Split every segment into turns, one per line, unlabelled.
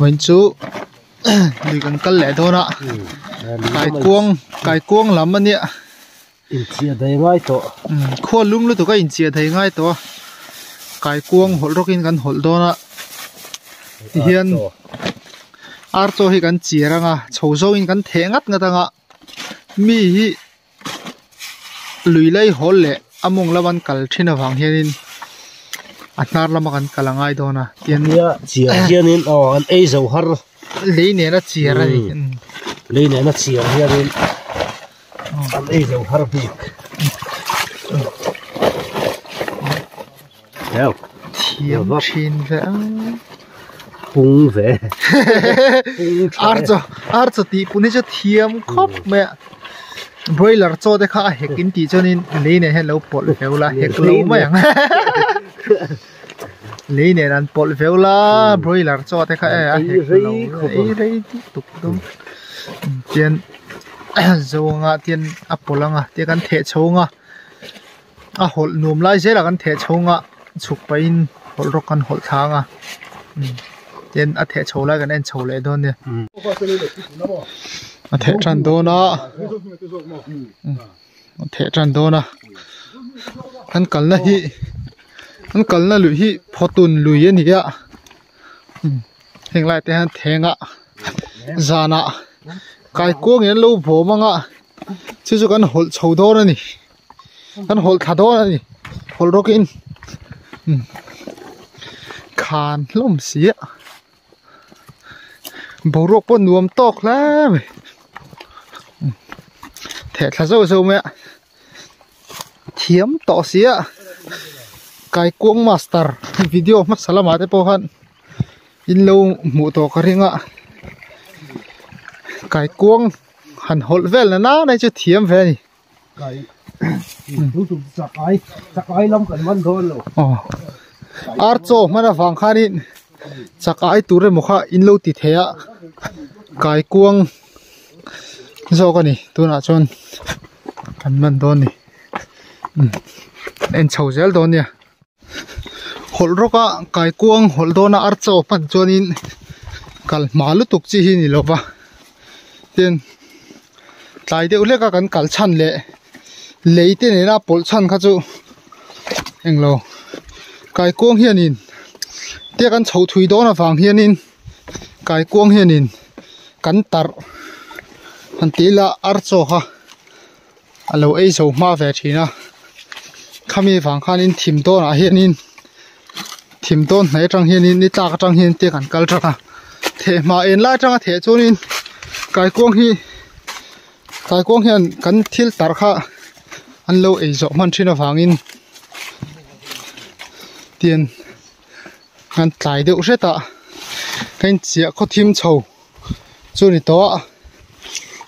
mình chú đi gần cân lẻ thôi nè cái cuông lắm anh ạ
chia thấy ngay to
khô lum luôn tụi cái chia thấy ngay to cái cuông hol rokin gần hol đó nè hiền archo hi gần chia ra ngà chầu sâu in gần thế ngắt ngà ta ngà mi hi lùi lấy hol lệ among lawan kal thina wang hianin atnar lama kan kalangai do na tian
chia hianin an ei zo har
lei ne na chia ra ni
lei ne na chia hianin an ei zo har bi heo
thiam thin ve
pung ve
archo ti puni cha thiam khop me broiler cho de kha hekin ti chonin lei ne hello pol veula hek lo ma yang lei ne ran pol veula broiler cho de kha a hek lo ei rei ti tuk dum tian zonga tian apolanga te kan the chonga a hol num lai je la kan the chonga chuk pain hol ro kan hol thanga tian a the chola kan en chole don ne a the tran do na a the tran do na an kal na lu hi photun lu yen hi ya heng lai te han thenga zana kai kuang yen lo bo manga chu chu kan hol chho do na ni kan hol tha do na ni hol rokin khan lom sia borok po nuam tok la thẻ thà sâu mẹ thiếm tỏ xía cái cuống master video mất sala mà thế po han in lâu mũ tổ cái ringa cái cuống hẳn hột vel là ná đây cho thiếm về đi
cái chắc ai lắm cần vấn thôi rồi
archo mà là vàng khan in chắc ai tu rồi một kha in lâu tịt thế ạ cái cuống do cái này tôi nói chọn cần mình đón này em chầu gel đón nha hol roka cái cuông hol đón ở chỗ pan chọn in kal malu tuk chi hi ni lova ten tai de ule ka kan kal chan le leite ne na pol chan kha chu englo cái cuông hian in te kan chho thui đón na wang hian in cái cuông hian in kan tar han tila archo ha alo ei zo ma ve thina khami wang khan in thim don a hianin thim don nei tang hianin ni ta ka tang hian te kan kal tanga the ma en la tanga the chunin kai kuang hian kan thil tar kha an lo ei zo man thina wangin tian han tlai deuh reta kan chia kho thim chho chuni to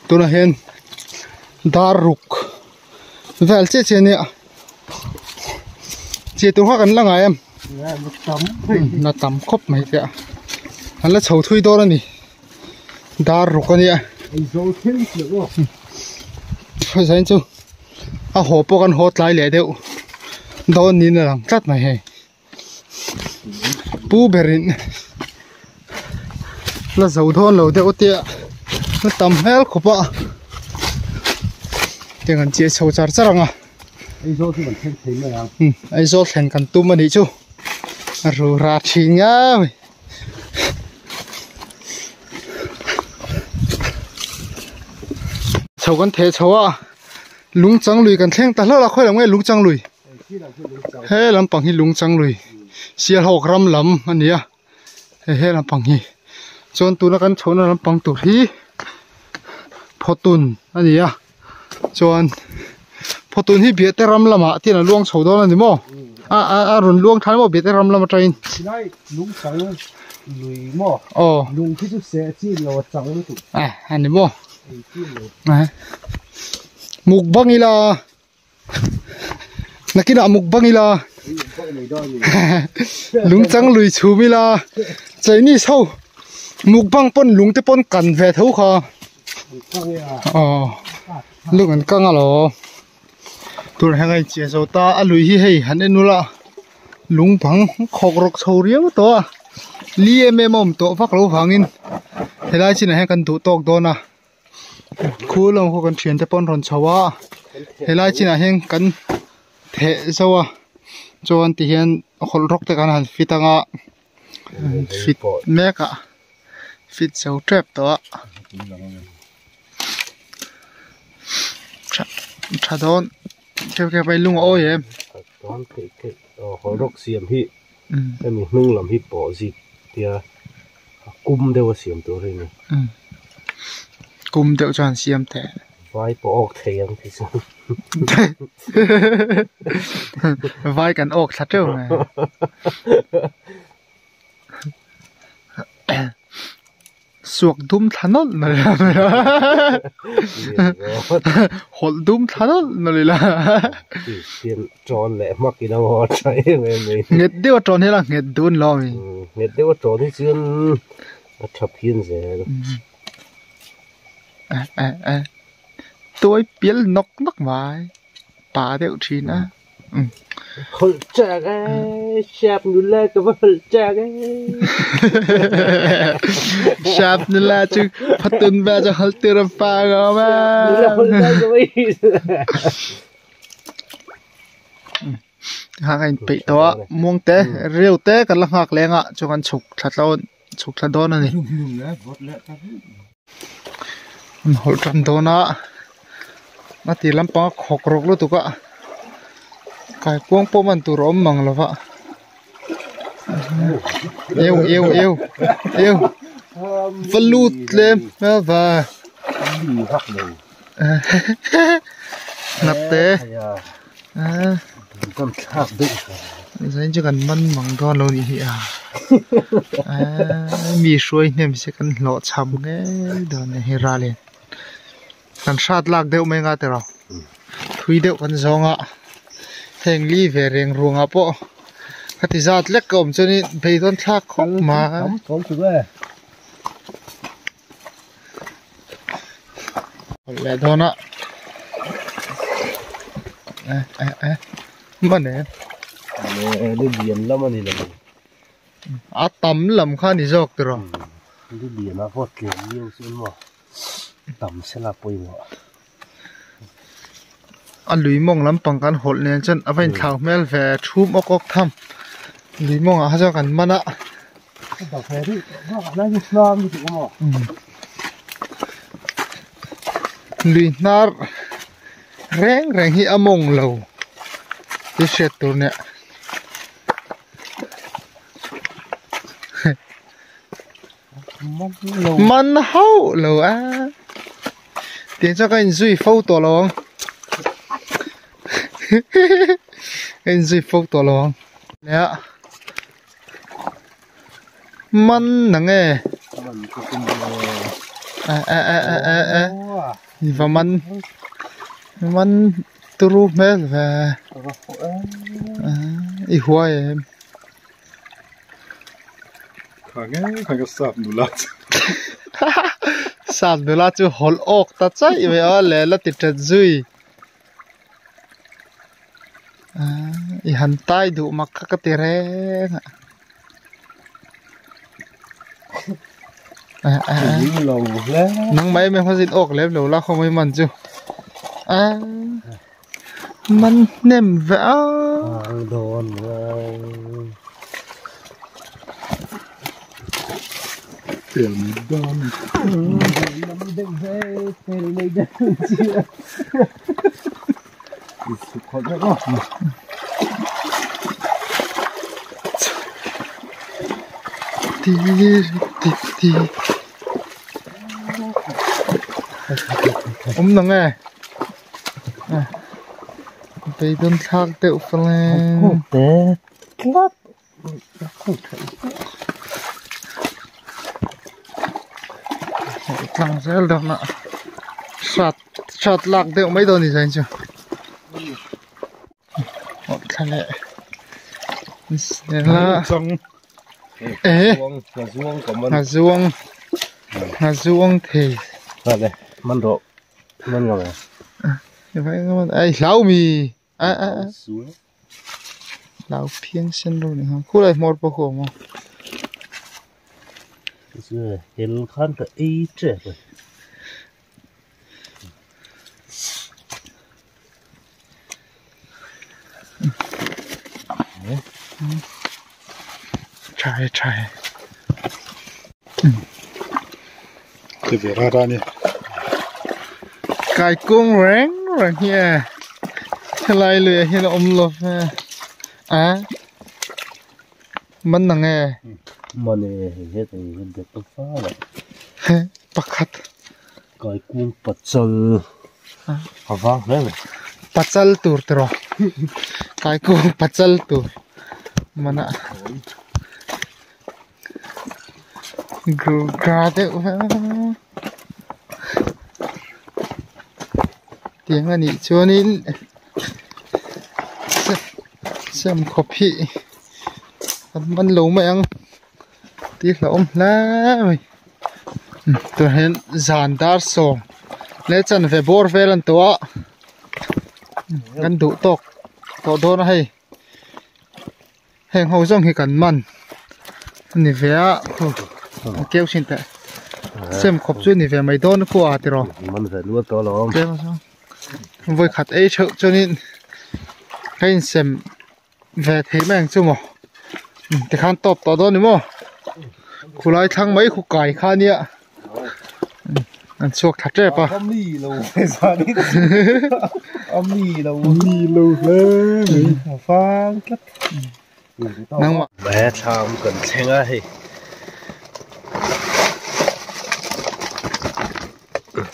tuna hen daruk vel che che ne che tu ha kan la nga em na tam khop mai ka han la chho thui do ra ni daruk ani a
zo thiên lo
phai sain chu a ho po kan hot lai le deu don ni na lang tat mai he pu berin la zo thon lo deu te nó tầm hell khổ bạ tiếng anh chia sâu char char nga
ai zo thì mình thấy mà
ai zo thèn cần tum mà đi chú rồi ra chi nhá sâu con thế sâu à lúng trắng lùi cần thèn ta là khơi là nghe lúng trắng lùi he làm bằng hi lúng trắng lùi xia hậu gram lắm anh nhỉ he làm bằng hi chọn tu nó cần chọn nó làm bằng tu hi photun ani ya chuan photun hi bete ram lama tina luang chho don ani mo a run luang than mo bete ram lama train
sinai lung sang lui mo lung thi chu se chi lo chang tu
ani mo mukbangila nakina mukbangila lung chang lui chumila chaini sau mukbang pon lung te pon kan ve thau kha lúc anh căng alo tôi hay ngay chia sâu ta lùi hi hay hắn nula lúng bằng khóc rọc sầu riêng to li em om to vak lo wangin helai chin he kan du tok dona khulong ko kan thian te pon ron chawa helai chin a heng kan the zawa chuan ti hian hol rok te kan han fitanga fit meka fit so trap to cha don ke bai lung o em
don ke hol rok siam hi em nung lam hi po ji tia kum dewa siam to ri ni
kum deuh chuan siam the
vai po ok theiang thi sa
vai kan ok thla teu nge suak dum thanol na la hol dum thanol na la
tiền tròn lẹ mắc cái đâu họ chạy về mình
nget deu tron hela nget dun lo mi
nget deu tròn thì chuyên chập hiên rẻ
tôi biel nok nok vai pa deuh thin a
hol cha cái sạp nu la cái hol cha cái
sạp nu la chứ patun ba cho hol tira pa ga ma
hol cha cái
hàng anh bị to muông té rêu té cả lăng hạc lên ạ cho con chục thật đôn này hỗ trợ đôn ạ mà thì lắm bao khóc rục luôn tụi ạ cái cuống po mình tụi rôm măng là vậy yêu phân lút lên và nắp té
con tháp đấy
rồi chỉ cần mân măng đòn luôn đi mì xuôi nem sẽ cần lọ chấm cái đòn này ra liền cần sát lạc đều mấy ngã rồi thui đều cần giông ạ heng li về rèn ruộng ạ po cái thì giặt lek cổng cho nên bây đòn thác không mà
không chịu về
lẹ đòn ạ mà nè
đi biển lắm anh này
tắm lắm khá đi dọc rồi
đi biển nó vót kiểu nhiều xíu mà tắm sẽ là bồi mà
anh lùi mong lắm bằng căn hột nên chân anh phải thảo mel về chum ốc ốc thăm lùi mong à cho cần mana
tao phải đi nó như Islam như thế mà
lùi nar reng hi among lâu cái setตัวเนี่ยมันเฮาเหรอเดี๋ยวจะกันซุยฟูตัวลองกันซุยฟูตัวลองเนี่ยมันนังไงนี่ว่ามันตัวรูปแม่แหวอีหัวเอ็ม
Kangen sap nu lat.
Sap nu lat chu hol ok ta chai ve a le la ti tet zui i han tai du mak ka ti re nang mai me phazin ok lem lo la khomai man chu man nem ve a
Don tiền don năm đêm về về đây đây chia khó nhất đó
ti nang nghe bây đun thang tẹo phăng
không té lát không thấy
thằng sẽ được nè sạt lạc đều mấy đôi này dành chưa một thằng này là là zuông thì
đây man độ man ngồi
như vậy các bạn ai lão mì lão phiên xin luôn này ha khu này một bao khổ mà
Chứ hiện khăn cái ý trẻ rồi.
Try.
Cái việc ra nè.
Cái cung ráng rồi nha. Lại lười hiện lột à. Mình nghe.
Mà này hết thì hiện được tôi phá rồi.
Bắt khát.
Cái cuốn bật sờ. Vâng đấy.
Pacal tur tro. Cái cung pacal tur. Mana. Gade tiếng anh cho nên xem coffee mình lâu mà ăn tiếc là lắm tôi hiện dàn dar song lấy chân về bor về lần tua gần đủ tóc tóc đó nó hay hàng hậu trong thì cần mặn nè về kêu xin ta xem khóc chuyện nè về mấy đó nó qua thì rồi
Mình phải nuôi to lắm.
kêu sao với khát ấy cho nên cái xem về thế mà chứ mà thì khăn top to đó nữa mà khu lại thang mấy khu cài khăn nhỉ anh suộc thật đẹp à
Âm mì lâu hay sao đi. Âm mì lâu
lên.
phang cắt.
năng mà
Mẹ tham cần xem ai.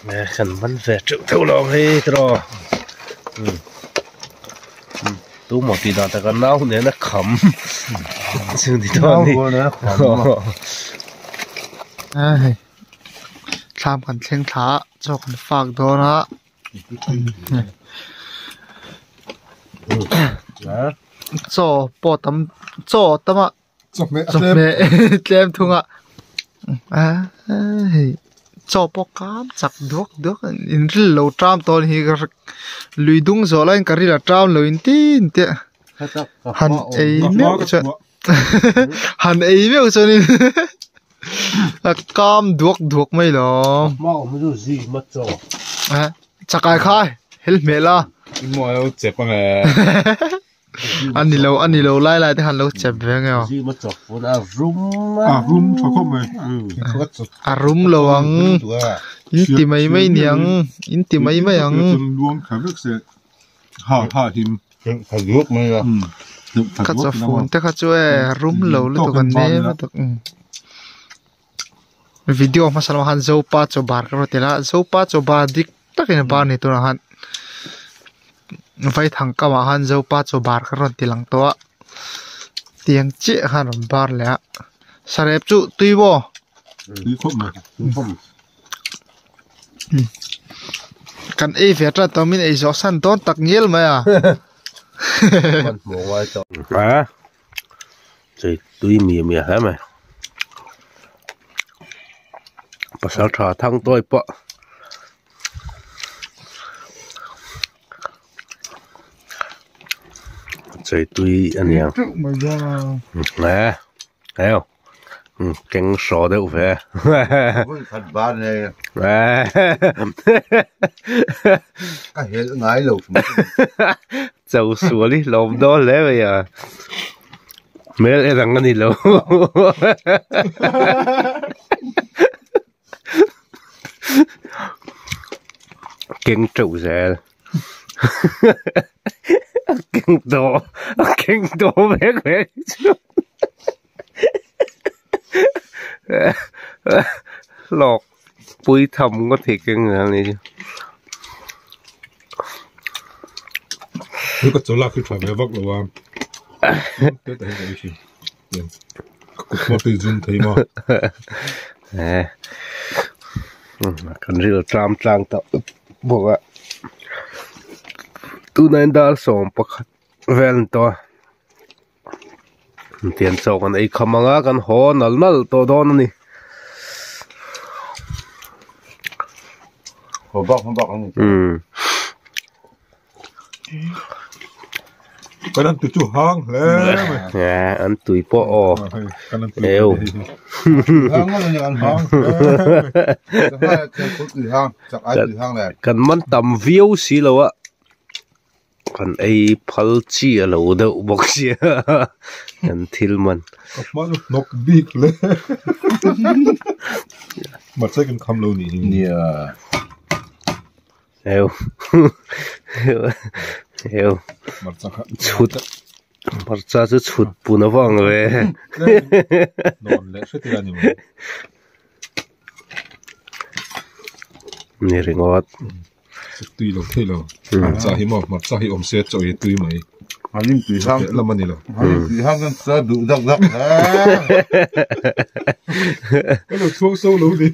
Mẹ cần vẫn về chịu thâu lòng hay rồi. Tú một tí đó ta còn nấu nữa nó khẩm. Xương thì thôi đi.
ai làm cần thiên thả cho cần phạt đó đó cho bỏ tấm à
Chọc mẹ
cho mẹ em thùng ạ à cho bỏ cám chặt được in lâu tram to thì lùi đúng rồi lại cái là tram lùi tin tiệt hắn ấy miêu cho hắn ấy miêu cho nên cam duộc mấy lo
Mau mới được gì mất rồi.
à chắc ai khai helmet la
Mua đâu chẹp nè.
anh đi lâu lại thì hắn lâu chẹp về nghe
Gì mất rồi. Vốn à rung.
À room cho không mày.
à rum lâu ang in tìm mấy nhang in tìm mấy ang
Chân luông khá nước sẽ. Hà him.
Phải nước mới là.
cắt cho phun thế cắt cho rum lâu lên tụi con nè mà tụi video mà sao hắn dâu pa cho bar cái rồi thì là dâu pa cho bar dik tất cái bar này tụi hắn phải thằng cả mà hắn dâu pa cho bar cái rồi thì lăng to tiếng chế hắn bar lẽ sarep chu tùy bo
Đi không mày.
Không.
kan e vet ra to min e zo san don tak ngel ma ya
Con mua ngoài cho. À. Thì tuy mì hả mày. Bà sao trà thăng tôi bọ. Thì tuy anh em. Nè. Thấy không? Căng sò đâu về.
Thật ba này
Nè.
cái hiện ngái lục
Dầu sủa đi lồm đó lẽ bây giờ. Mấy lẽ rằng anh đi lâu. Kinh trụ rẻ. Kinh đồ bé khỏe. Lọt bụi thầm có thiệt cái người này chứ.
Nếu có chỗ lạc thì phải về vóc rồi à. Cái này là gì? Có tự dưng thấy mà.
Nè. Cần rửa tram trang tạo buộc ạ. Tu này đã sống bậc ven to. Tiền sâu con ấy không mang con hồ nở to đó nè.
hồ bọc không.
cáiนั้นตัวจู่ห้างแล้ว
อันตุยปอ
cáiนั้นตัว
เอว
hang nó là ăn hang hai cái cốt từ hang chắc ai từ hang này
กันมันต่ำวิวสิแล้วอะกันไอ้พัลจีอะเราเดาบอกเสียกันทิลมัน
กับมันนกบีกเลยมาใช้กันคำเรานี่
nè
เอวเอว
มาสัก
ชุดพัลจ้าจะชุดปูนฟังเว้ย
นอนแล้วใช่ที่ร้านนี่มั้ย
นี่เรื่องว่า
สุดตุยเราเท่เรามาจ่าหิมะมาจ่าหิอมเสียจ่อยตุยไหม
anh em từ hang
แล้วมันนี่เหรอ
anh em từ hang nó sẽ đủ rắc rắc
ก็เราช่วงโซ่รู้ดิ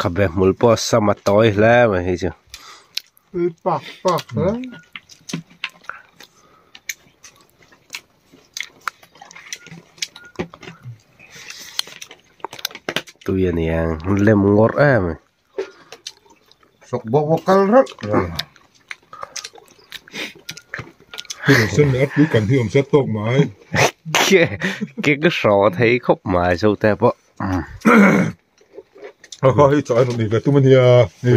ขับแบบมุลปอสมาต่อยแล้วมาให้จ้ะ
Pak hả?
ตัวยันยังเล่มงอดมั้ย
sọc bò bò căng rất
ที่เราเส้นเนื้อดูกันที่อมเสียตกไม้
แกก็สอให้ครบมาโซแต่ปะ
เขาให้จ่ายตรงนี้แบบตัวมันเนี่ย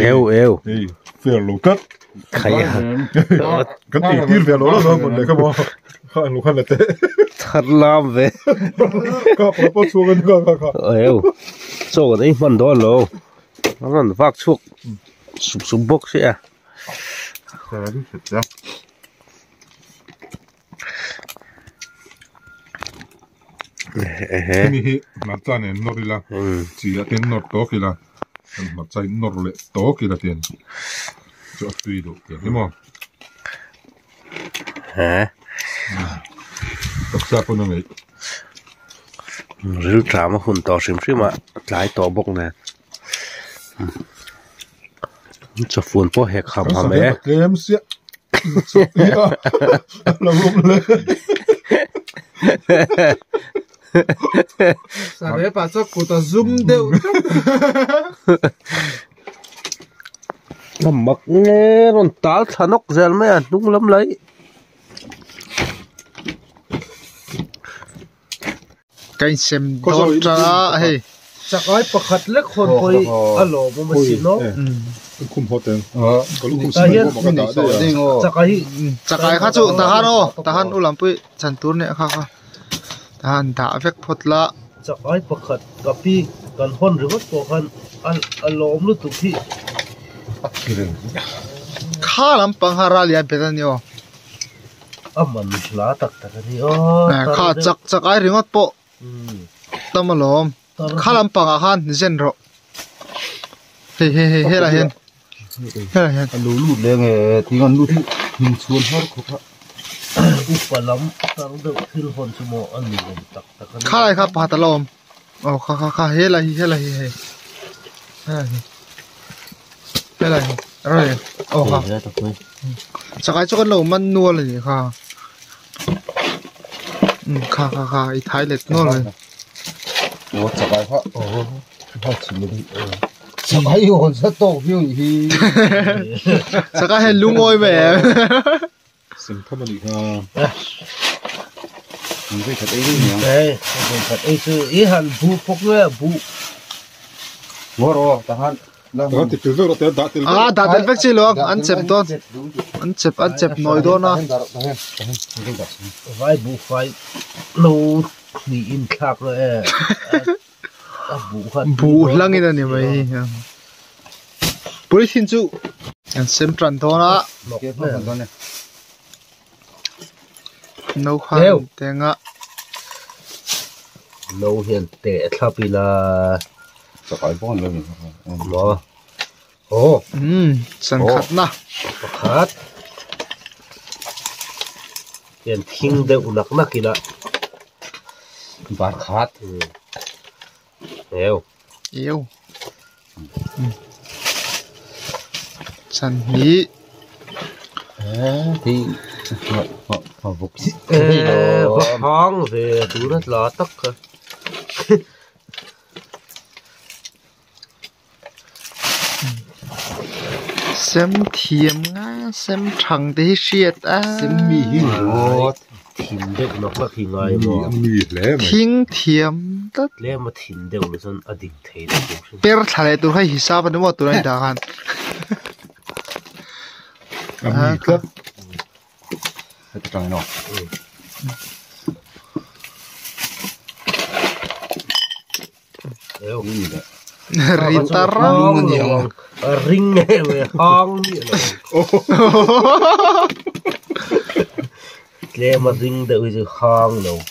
เอว
นี่เฟียร์ลูกัส
ใครอ่ะ
กันตีตีเฟียร์ลูแล้วหมดเลยครับว่าข้าลูกขันเลยเต้
ทัดลามเว้ย
ก็พอพอช่วงกันก็
เอวโซ่นี่มันโดนโลมันฟักชุกสุบบกเสีย
Trời ơi, thịt ra.
มีนัดจานเนี่ยนอริละจีละเต็นนอร์โตกิละนัดจานนอร์เละโตกิละเต็นจะตุยดูเต็นนี่มั้ง
ฮะ
ตักซาปนยังไง
รู้ถามว่าหุ่นต่อสิมซิมาหลายต่อบกนะจะฟูนพวกแหกคำมาไหม
เกมเสียเราลุ้มเลย
Sabe pasa kuta zoom deu.
น้ำมักเงี้ยรอนตาลทนกเซลไหมอ่ะนุ่งล้ำไหล
Cái xem đó ra hey.
Chắc ai bạc hạt lek hồn coi alo mà xin nó
คุมโฮเทลก็ลูกคุม
ta
สิ
hiện
บอกกันได้
chắc ai
Chắc ai khá chu tahan ulam pui chan tur ne kha kha. Tahan da vek phot la.
chắc ai bạc hạt kapi kan hon rivat ko kan alo lu tu thi
Kha lam pang haral ya betan yo.
aman la tak tak ni o
Kha chắc ai ringot po. Tamalom. Kha lam pang a khan zen ro. He la hen. He la hen.
Lú lụt lên nghe thì còn lụt hình xuân hết khúc ạ.
upalam tang de thil hon sumo an ni tak tak
Kha lai kha pa talom. Oh kha he la he. He la he. Rồi. Oh kha. Chắc ai cho con lẩu man nua là gì kha. Kha i thái lệch nua rồi.
Ủa chắc ai phát. Phát chỉ mới đi. Chắc ai hồn sẽ tổ phiêu thì.
Chắc ai hay lung ngôi mẹ.
สิ่งที่มันอีกฮะ
Mình phải thật ấy đi nhỉ.
đây thật ấy chứ ý hẳn bu phúc nữa bu
Ngó rồi, ta hắn.
แต่ก็ติดตัวเราแต่ดัดติด
À, đã đến vết chi luôn, ăn chẹp tốt. Ăn chẹp nồi đó nó.
vai bu phải lâu thì in khác rồi bu hẳn
Bù lăng như này mày. Bùi xin chú. Ăn xem trần thôi đó.
Kia phải hoàn toàn này.
Nấu khoan tiếng ạ.
lâu hiện tệ thắp đi là
Chắc ai bón lên.
nó ồ
Sẵn khát nà.
khát hiện thinh đều nặng nặng kì là
Bát khát.
đều
Yêu. Sẵn nhí.
Thì họ phục
hoang về tú rất là tắc cơ
xem thiềm ngá xem thằng thì xiết á
xem mì hình rồi
thìn đều nó có thìn ngay mà
mì lẽ mà
thinh thiềm tất
lẽ mà thìn đều nó dân ở đỉnh thế đấy
per thale tu hay hisab nó một tu này đã gan
mì cất
cái tròn nó
đều
như vậy
rita
hoang nhiều ring này về hoang như lẽ mà ring đều là hoang đâu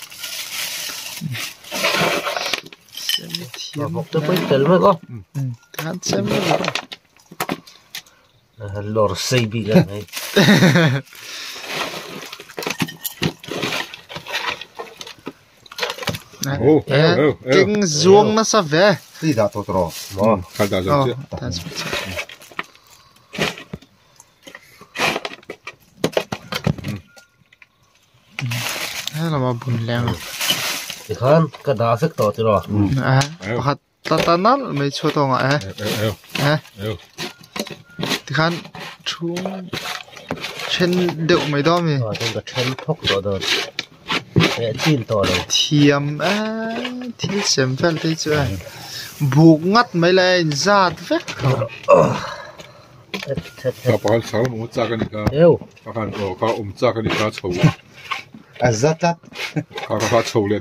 mà bọc tới mấy tấn mới có
hắn xem
lor xây bị cái này
kinh zuông nó sao về
đi ra tốt rồi
khai ra rồi chứ
hay là mà buồn leng
thì khán cái đá phết to thì rồi
hạt ta nát mấy chỗ to ngại thì khán chú trên đậu mấy đó mi
trên cái chân thóc rồi để tin to rồi
thiềm thì xem phải thấy chưa buộc ngắt mấy lại ra phết
các bạn sao muốn chắc cái này
yêu
các bạn các chắc cái này các chầu
rất rất
các chầu lệ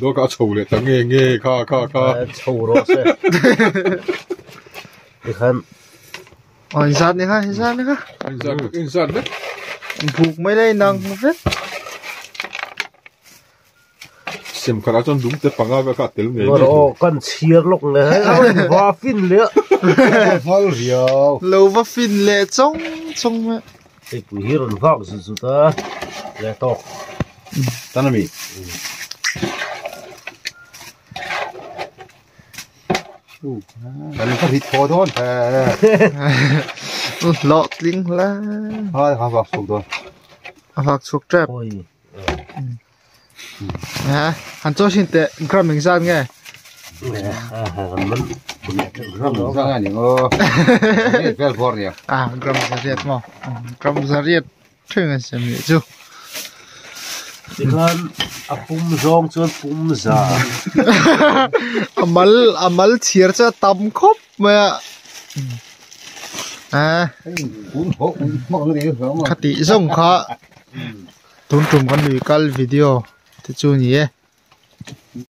đó các chầu lệ ta nghe các
chầu rồi sẽ thì khán
ra này ha
insan đấy
buộc mấy lại nặng phết
xem cái đó đúng tới bằng cái cái tiếng
rồi con chia lục này và phim lệ
phơi riêu
lâu và phim lệ trong mẹ
cái quý hiền vọng sự ta lệ to
ta nói mi anh có thịt kho thôi
lọt linh la
thôi họ vào sụp rồi
hoặc sụp trap
ôi
hắn cho xin tệ gram mình ra nghe
mình
ra ngay những cái phơi riêu
gram ra riết mà gram ra riết thương anh xem vậy chứ
thì khán phum rong cho phum già
amal chia cho tầm khóc mà
cuốn hộ mọi người
khati rong khá tốn trùm con lùi cal video thì chú nhỉ